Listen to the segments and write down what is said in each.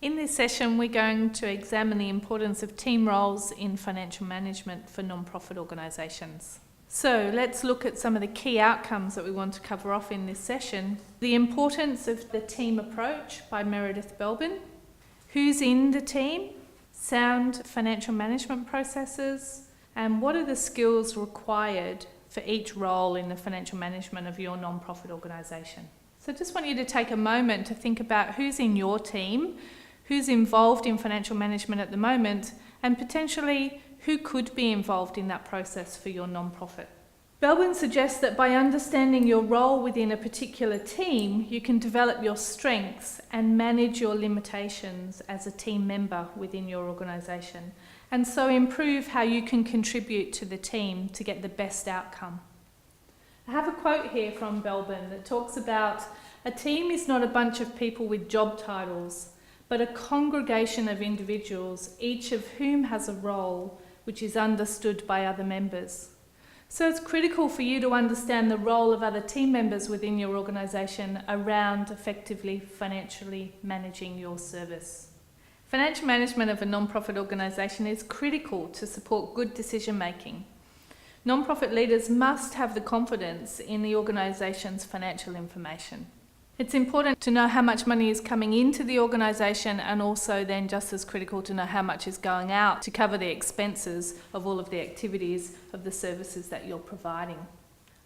In this session, we're going to examine the importance of team roles in financial management for non-profit organisations. So let's look at some of the key outcomes that we want to cover off in this session. The importance of the team approach by Meredith Belbin. Who's in the team? Sound financial management processes. And what are the skills required for each role in the financial management of your non-profit organisation? So I just want you to take a moment to think about who's in your team, who's involved in financial management at the moment, and potentially who could be involved in that process for your non-profit. Belbin suggests that by understanding your role within a particular team, you can develop your strengths and manage your limitations as a team member within your organisation, and so improve how you can contribute to the team to get the best outcome. I have a quote here from Belbin that talks about a team is not a bunch of people with job titles, but a congregation of individuals, each of whom has a role which is understood by other members. So it's critical for you to understand the role of other team members within your organisation around effectively financially managing your service. Financial management of a non-profit organisation is critical to support good decision making. Non-profit leaders must have the confidence in the organisation's financial information. It's important to know how much money is coming into the organisation, and also then just as critical to know how much is going out to cover the expenses of all of the activities of the services that you're providing.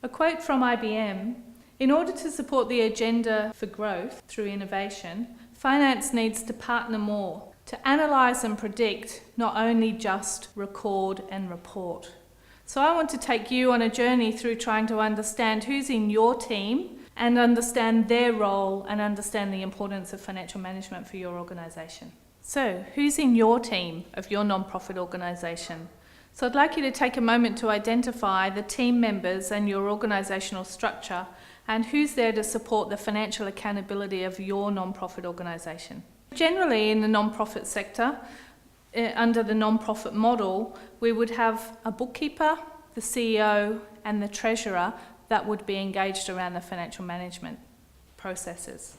A quote from IBM: "In order to support the agenda for growth through innovation, finance needs to partner more, to analyse and predict, not only just record and report." So I want to take you on a journey through trying to understand who's in your team and understand their role and understand the importance of financial management for your organisation. So, who's in your team of your non-profit organisation? So I'd like you to take a moment to identify the team members and your organisational structure and who's there to support the financial accountability of your non-profit organisation. Generally in the non-profit sector, under the non-profit model, we would have a bookkeeper, the CEO and the treasurer that would be engaged around the financial management processes.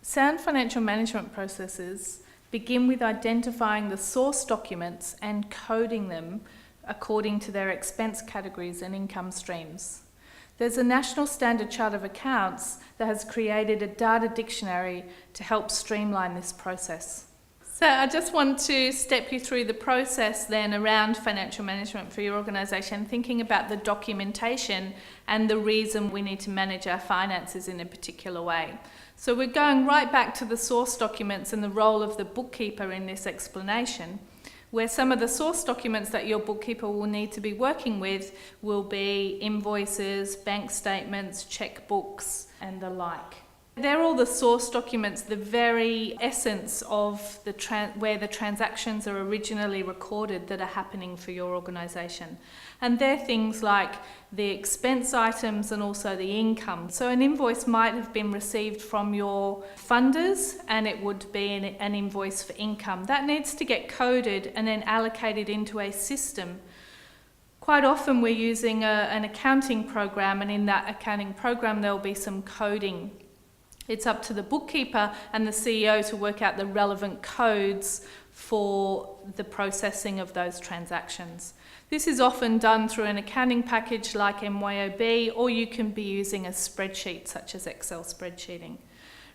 Sound financial management processes begin with identifying the source documents and coding them according to their expense categories and income streams. There's a National Standard Chart of Accounts that has created a data dictionary to help streamline this process. So I just want to step you through the process then around financial management for your organisation, thinking about the documentation and the reason we need to manage our finances in a particular way. So we're going right back to the source documents and the role of the bookkeeper in this explanation, where some of the source documents that your bookkeeper will need to be working with will be invoices, bank statements, checkbooks and the like. They're all the source documents, the very essence of where the transactions are originally recorded that are happening for your organisation. And they're things like the expense items and also the income. So an invoice might have been received from your funders and it would be an invoice for income. That needs to get coded and then allocated into a system. Quite often we're using an accounting program, and in that accounting program there'll be some coding. It's up to the bookkeeper and the CEO to work out the relevant codes for the processing of those transactions. This is often done through an accounting package like MYOB, or you can be using a spreadsheet such as Excel spreadsheeting.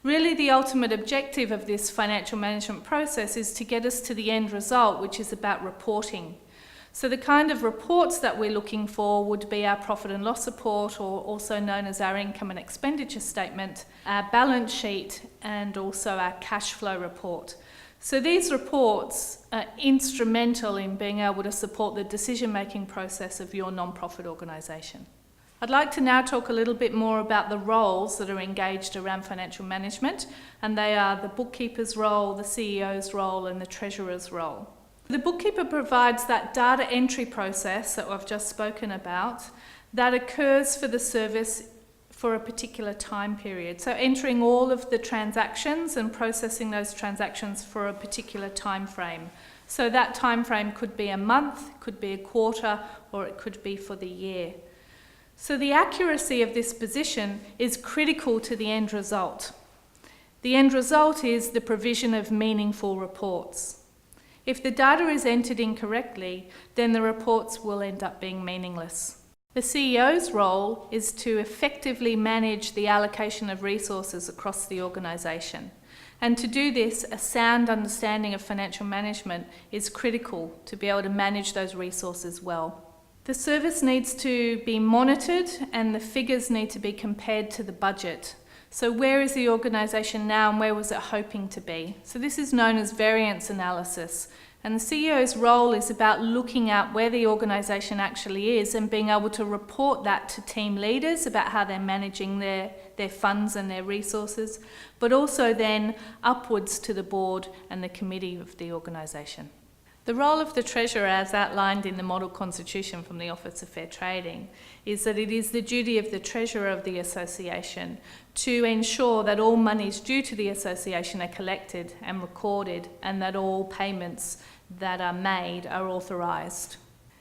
Really, the ultimate objective of this financial management process is to get us to the end result, which is about reporting. So the kind of reports that we're looking for would be our profit and loss report, or also known as our income and expenditure statement, our balance sheet, and also our cash flow report. So these reports are instrumental in being able to support the decision-making process of your non-profit organisation. I'd like to now talk a little bit more about the roles that are engaged around financial management, and they are the bookkeeper's role, the CEO's role, and the treasurer's role. The bookkeeper provides that data entry process that I've just spoken about that occurs for the service for a particular time period. So entering all of the transactions and processing those transactions for a particular time frame. So that time frame could be a month, could be a quarter, or it could be for the year. So the accuracy of this position is critical to the end result. The end result is the provision of meaningful reports. If the data is entered incorrectly, then the reports will end up being meaningless. The CEO's role is to effectively manage the allocation of resources across the organisation. And to do this, a sound understanding of financial management is critical to be able to manage those resources well. The service needs to be monitored and the figures need to be compared to the budget. So where is the organisation now and where was it hoping to be? So this is known as variance analysis. And the CEO's role is about looking at where the organisation actually is and being able to report that to team leaders about how they're managing their funds and their resources, but also then upwards to the board and the committee of the organisation. The role of the Treasurer, as outlined in the Model Constitution from the Office of Fair Trading, is that it is the duty of the Treasurer of the Association to ensure that all monies due to the Association are collected and recorded and that all payments that are made are authorised.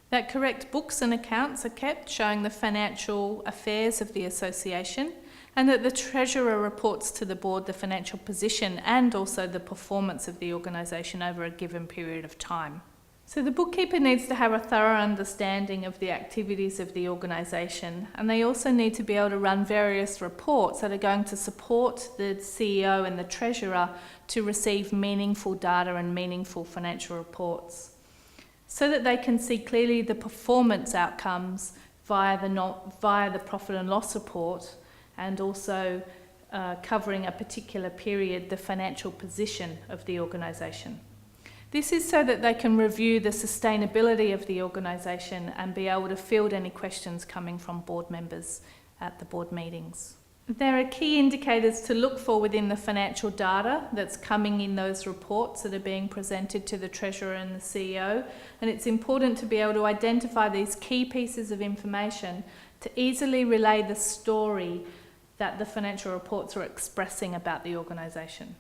That correct books and accounts are kept showing the financial affairs of the Association, and that the Treasurer reports to the Board the financial position and also the performance of the organisation over a given period of time. So the bookkeeper needs to have a thorough understanding of the activities of the organisation, and they also need to be able to run various reports that are going to support the CEO and the Treasurer to receive meaningful data and meaningful financial reports, so that they can see clearly the performance outcomes via the profit and loss report, and also covering a particular period, the financial position of the organisation. This is so that they can review the sustainability of the organisation and be able to field any questions coming from board members at the board meetings. There are key indicators to look for within the financial data that's coming in those reports that are being presented to the Treasurer and the CEO, and it's important to be able to identify these key pieces of information to easily relay the story that the financial reports are expressing about the organisation.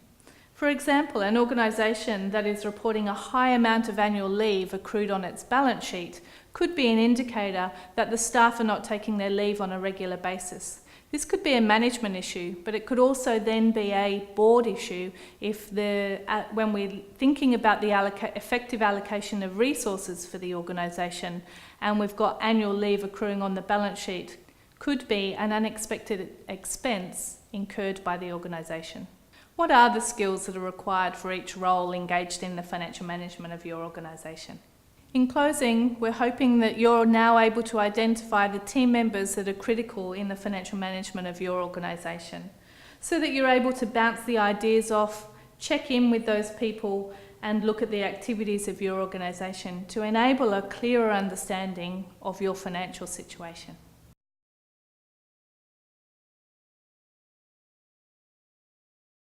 For example, an organisation that is reporting a high amount of annual leave accrued on its balance sheet could be an indicator that the staff are not taking their leave on a regular basis. This could be a management issue, but it could also then be a board issue if when we're thinking about the effective allocation of resources for the organisation and we've got annual leave accruing on the balance sheet, could be an unexpected expense incurred by the organisation. What are the skills that are required for each role engaged in the financial management of your organisation? In closing, we're hoping that you're now able to identify the team members that are critical in the financial management of your organisation, so that you're able to bounce the ideas off, check in with those people and look at the activities of your organisation to enable a clearer understanding of your financial situation.